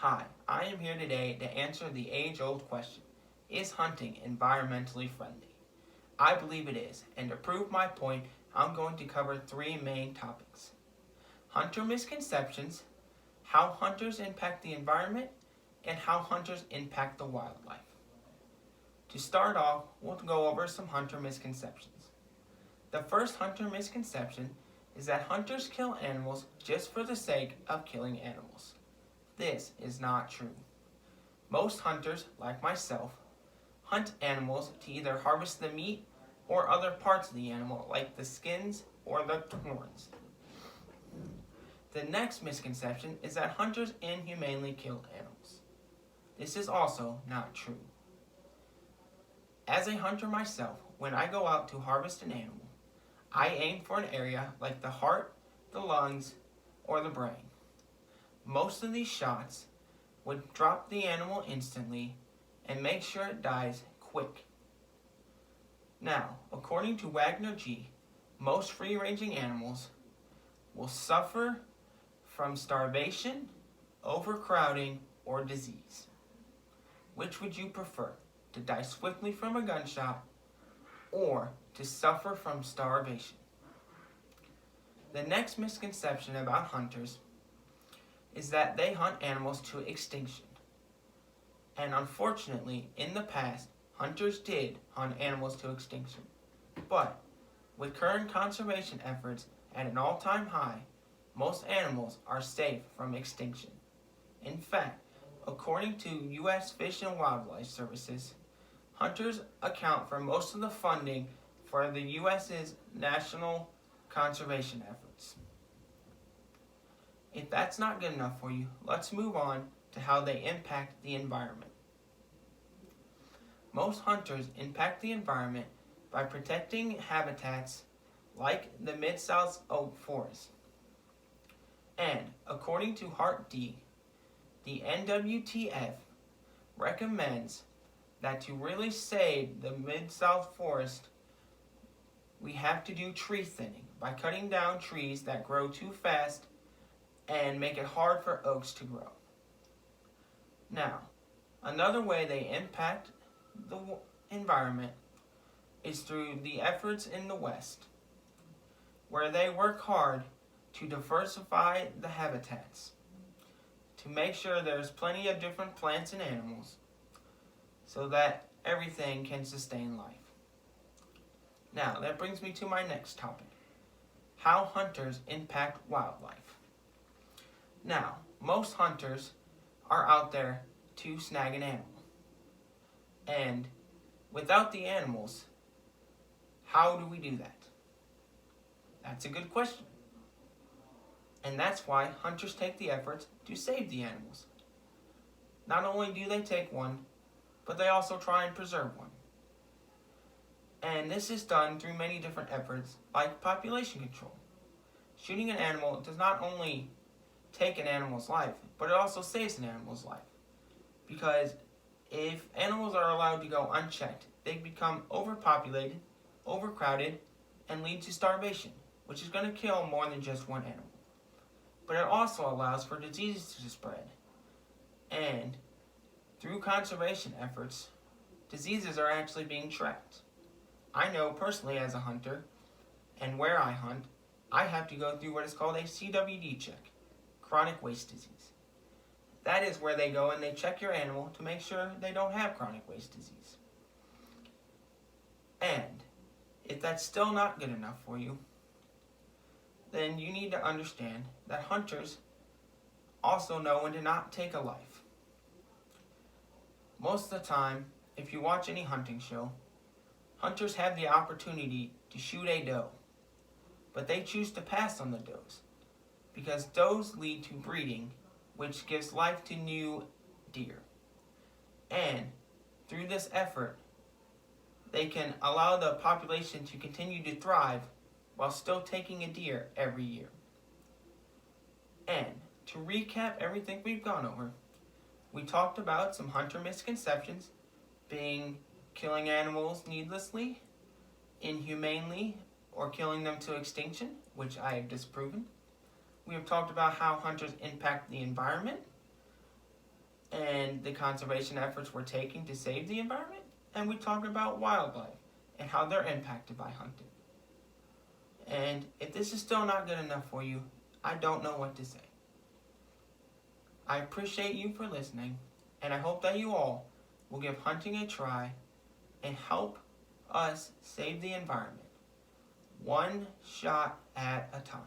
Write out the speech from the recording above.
Hi, I am here today to answer the age-old question, is hunting environmentally friendly? I believe it is, and to prove my point, I'm going to cover three main topics. Hunter misconceptions, how hunters impact the environment, and how hunters impact the wildlife. To start off, we'll go over some hunter misconceptions. The first hunter misconception is that hunters kill animals just for the sake of killing animals. This is not true. Most hunters, like myself, hunt animals to either harvest the meat or other parts of the animal, like the skins or the horns. The next misconception is that hunters inhumanely kill animals. This is also not true. As a hunter myself, when I go out to harvest an animal, I aim for an area like the heart, the lungs, or the brain. Most of these shots would drop the animal instantly and make sure it dies quick. Now, according to Wagner G., most free-ranging animals will suffer from starvation, overcrowding, or disease. Which would you prefer, to die swiftly from a gunshot or to suffer from starvation? The next misconception about hunters is that they hunt animals to extinction. And unfortunately, in the past, hunters did hunt animals to extinction. But with current conservation efforts at an all-time high, most animals are safe from extinction. In fact, according to U.S. Fish and Wildlife Services, hunters account for most of the funding for the U.S.'s national conservation efforts. If that's not good enough for you, let's move on to how they impact the environment. Most hunters impact the environment by protecting habitats like the Mid-South oak forest. And according to Hart D, the NWTF recommends that to really save the Mid-South forest, we have to do tree thinning by cutting down trees that grow too fast and make it hard for oaks to grow. Now, another way they impact the environment is through the efforts in the West, where they work hard to diversify the habitats, to make sure there's plenty of different plants and animals, so that everything can sustain life. Now, that brings me to my next topic, how hunters impact wildlife. Now, most hunters are out there to snag an animal. And without the animals, how do we do that? That's a good question. And that's why hunters take the efforts to save the animals. Not only do they take one, but they also try and preserve one. And this is done through many different efforts, like population control. Shooting an animal does not only take an animal's life, but it also saves an animal's life. Because if animals are allowed to go unchecked, they become overpopulated, overcrowded, and lead to starvation, which is going to kill more than just one animal. But it also allows for diseases to spread. And through conservation efforts, diseases are actually being tracked. I know personally as a hunter, and where I hunt, I have to go through what is called a CWD check, chronic waste disease. That is where they go and they check your animal to make sure they don't have chronic waste disease. And if that's still not good enough for you, then you need to understand that hunters also know when to not take a life. Most of the time, if you watch any hunting show, hunters have the opportunity to shoot a doe, but they choose to pass on the does because does lead to breeding, which gives life to new deer. And through this effort, they can allow the population to continue to thrive while still taking a deer every year. And to recap everything we've gone over, we talked about some hunter misconceptions being killing animals needlessly, inhumanely, or killing them to extinction, which I have disproven. We have talked about how hunters impact the environment, and the conservation efforts we're taking to save the environment, and we talk about wildlife and how they're impacted by hunting. And if this is still not good enough for you, I don't know what to say. I appreciate you for listening, and I hope that you all will give hunting a try and help us save the environment, one shot at a time.